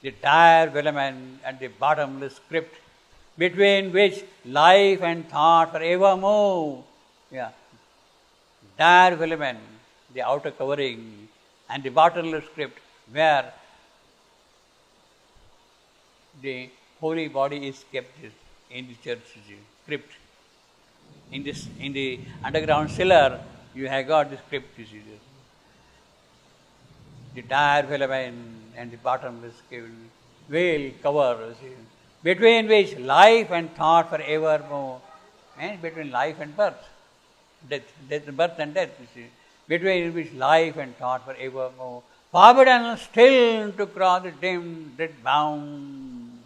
the dire velamen and the bottomless crypt, between which life and thought forever move. Yeah. Dire velamen, the outer covering, and the bottomless crypt, where the holy body is kept in the church crypt. In the underground cellar, you have got this crypt. The dire velamen and the bottomless veil cover, between which life and thought forever move, and between life and birth, birth and death, between which life and thought forever move, forbidden still to cross the dim, dead bound,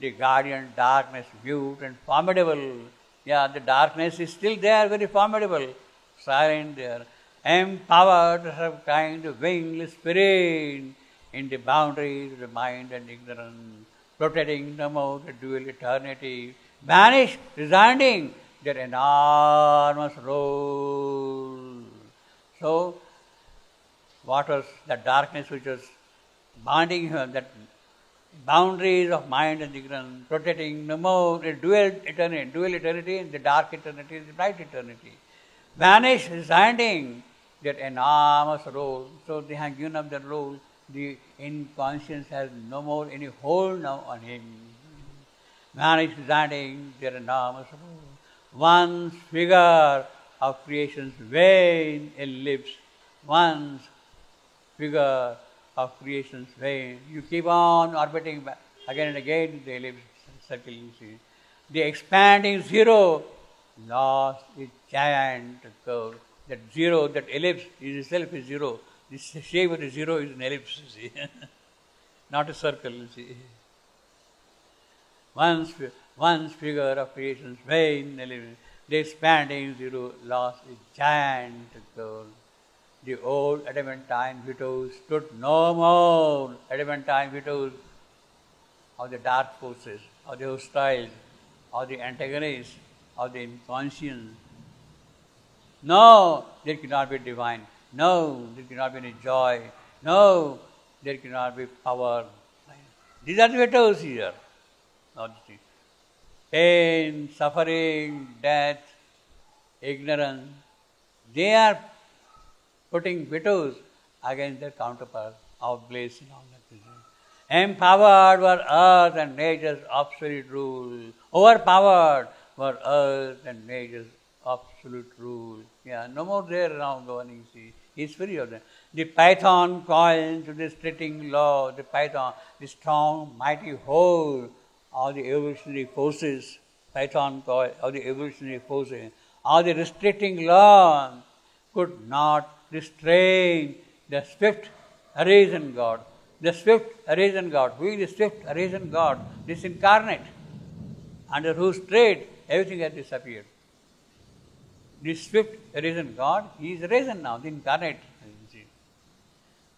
the guardian darkness, mute and formidable. Yeah, the darkness is still there, very formidable, silent there, empowered to have kind of wingless spirit in the boundaries of the mind and ignorance, protecting the most dual eternity, vanished, resounding their enormous role. So, what was the darkness which was binding him, that boundaries of mind and ignorance, protecting the most dual eternity, the dark eternity, the bright eternity, vanished, resounding their enormous role. So they have given up their role. The inconscience has no more any hold now on him. Vanished, resounding their enormous role. One's figure of creation's vain ellipse, one's figure of creation's vain. You keep on orbiting back again and again the ellipse circle, you see. The expanding zero lost its giant curve. That zero, that ellipse is itself is zero. The shape of the zero is an ellipse, you see. Not a circle, you see. One's figure of creation's vain ellipse. The expanding zero lost its giant curve. The old adamantine vetoes stood no more. Adamantine vetoes of the dark forces, of the hostiles, of the antagonists, of the inconscience. No, there cannot be divine. No, there cannot be any joy. No, there cannot be power. These are the vetoes here. Pain, suffering, death, ignorance. They are putting vetoes against their counterparts of bliss and all that. Empowered were earth and nature's absolute rule. Overpowered were earth and nature's absolute rule. Yeah, no more there now governing, see. He's free of them. The python coiled to the restricting law, the python, the strong, mighty hold of the evolutionary forces, python coil of the evolutionary forces, of the restricting law, could not restrain the swift arisen God. The swift arisen God. Who is the swift arisen God? This incarnate, under whose trade everything has disappeared. This swift arisen God, he is arisen now, the incarnate.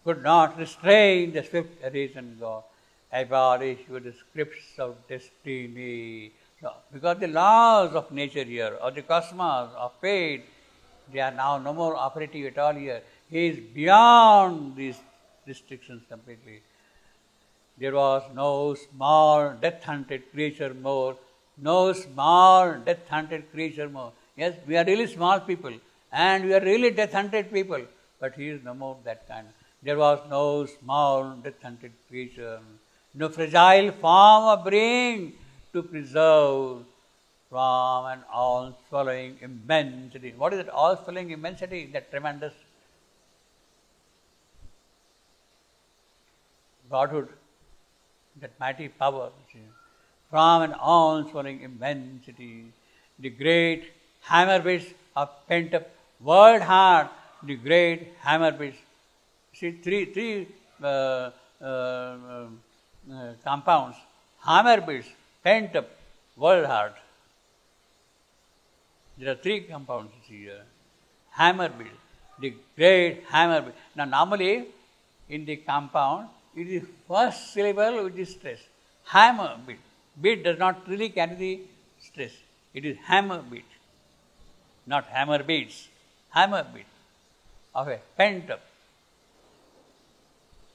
Could not restrain the swift arisen God, abolished with the scripts of destiny. No, because the laws of nature here, of the cosmos, of fate, they are now no more operative at all here. He is beyond these restrictions completely. There was no small death-hunted creature more. No small death-hunted creature more. Yes, we are really small people and we are really death-hunted people. But he is no more that kind. There was no small death-hunted creature. No fragile form of being to preserve from an all-swallowing immensity. What is that all-swallowing immensity? That tremendous Godhood, that mighty power. From an all-swallowing immensity, the great hammer beats of pent-up world heart, the great hammer beats. See, three compounds. Hammer beats, pent-up world heart. There are three compounds here. Hammer beat, the great hammer beat. Now, normally in the compound, it is first syllable which is stress. Hammer beat. Beat does not really carry the stress. It is hammer beat, not hammer beats. Hammer beat of a pent up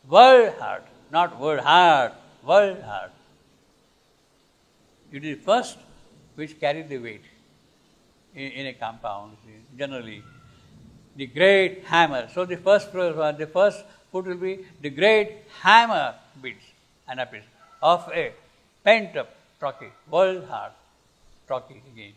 world heart, not word heart. world heart. It is first which carries the weight in a compound, generally. The great hammer. So the first foot will be the great hammer beats and a piece of a pent up Trochee, world heart, Trochee again.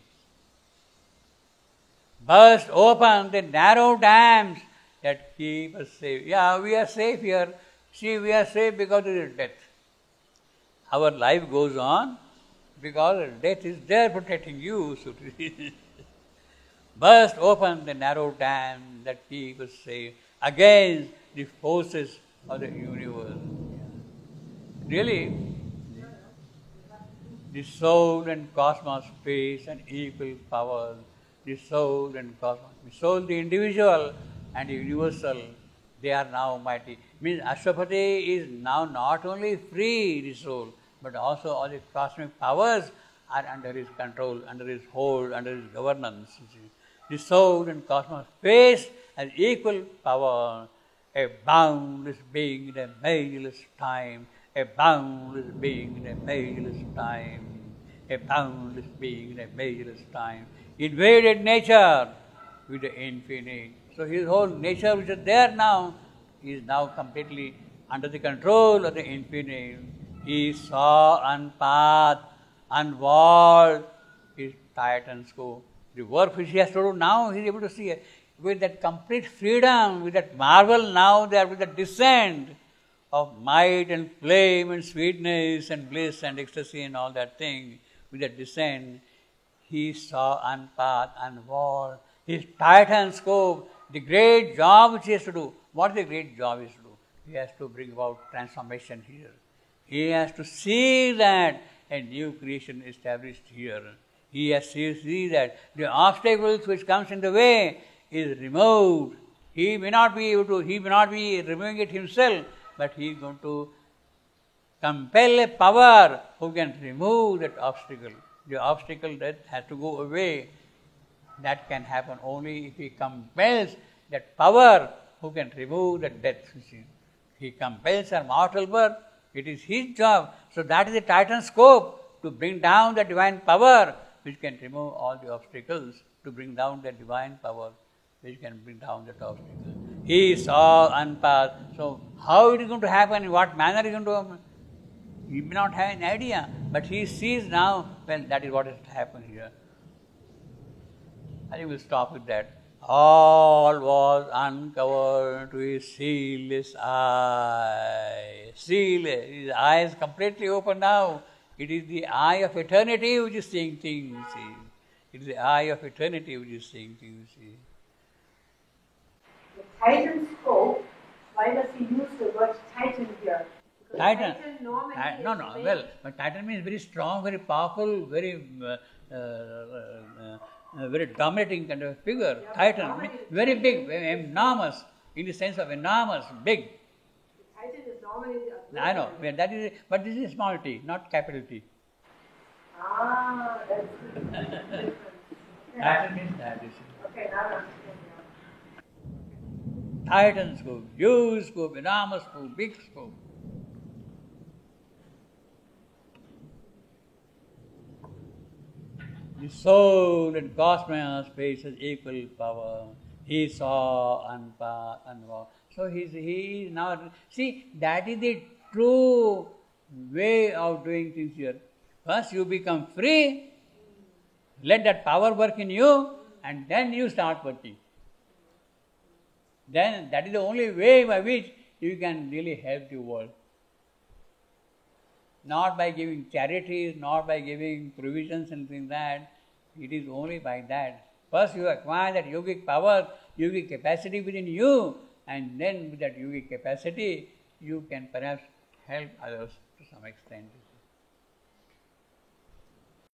Burst open the narrow dams that keep us safe. Yeah, we are safe here. See, we are safe because of the death. Our life goes on because death is there protecting you. So burst open the narrow dam that keep us safe against the forces of the universe. Really, the soul and cosmos face an equal power. The soul and cosmos. The soul, the individual, and the universal, they are now mighty. Means Ashwapati is now not only free, the soul, but also all the cosmic powers are under his control, under his hold, under his governance. The soul and cosmos face an equal power, a boundless being in a measureless time, a boundless being in a measureless time, a boundless being in a measureless time, invaded nature with the infinite. So his whole nature which is there now is now completely under the control of the infinite. He saw, unpathed, unwalled his Titan scope. The work which he has to do now, he is able to see it. With that complete freedom, with that marvel now there, with the descent of might and flame and sweetness and bliss and ecstasy and all that thing, with that descent, he saw, unpathed, unwalled his Titan scope, the great job which he has to do. What is the great job he has to do? He has to bring about transformation here. He has to see that a new creation established here. He has to see that the obstacles which comes in the way is removed. He may not be removing it himself, but he is going to compel a power who can remove that obstacle. The obstacle that has to go away. That can happen only if he compels that power who can remove the death. He compels our mortal birth. It is his job. So that is the Titan scope, to bring down the divine power which can remove all the obstacles, to bring down the divine power which can bring down that obstacle. He saw unpathed. So how it is going to happen, in what manner it is going to happen? He may not have an idea, but he sees now, well, that is what has happened here. I think we'll stop with that. All was uncovered to his seeless eye. Seeless. His eye is completely open now. It is the eye of eternity which is seeing things, you see. It is the eye of eternity which is seeing things, you see. The Titan scope, why does he use the word Titan here? Titan well, but Titan means very strong, very powerful, very very dominating kind of figure. Yeah, Titan, very big, enormous, in the sense of enormous, big. Titan is normally I know, that is, but this is small t, not capital T. Ah, that's the difference. Titan means that. Okay, now I understand. Titan scope, huge scope, enormous scope, big scope. The soul and cosmos faces equal power. He saw unpathed, unwalled. So he is now, see, that is the true way of doing things here. First you become free, let that power work in you, and then you start working. Then that is the only way by which you can really help the world. Not by giving charities, not by giving provisions and things like that. It is only by that. First you acquire that yogic power, yogic capacity within you, and then with that yogic capacity, you can perhaps help others to some extent.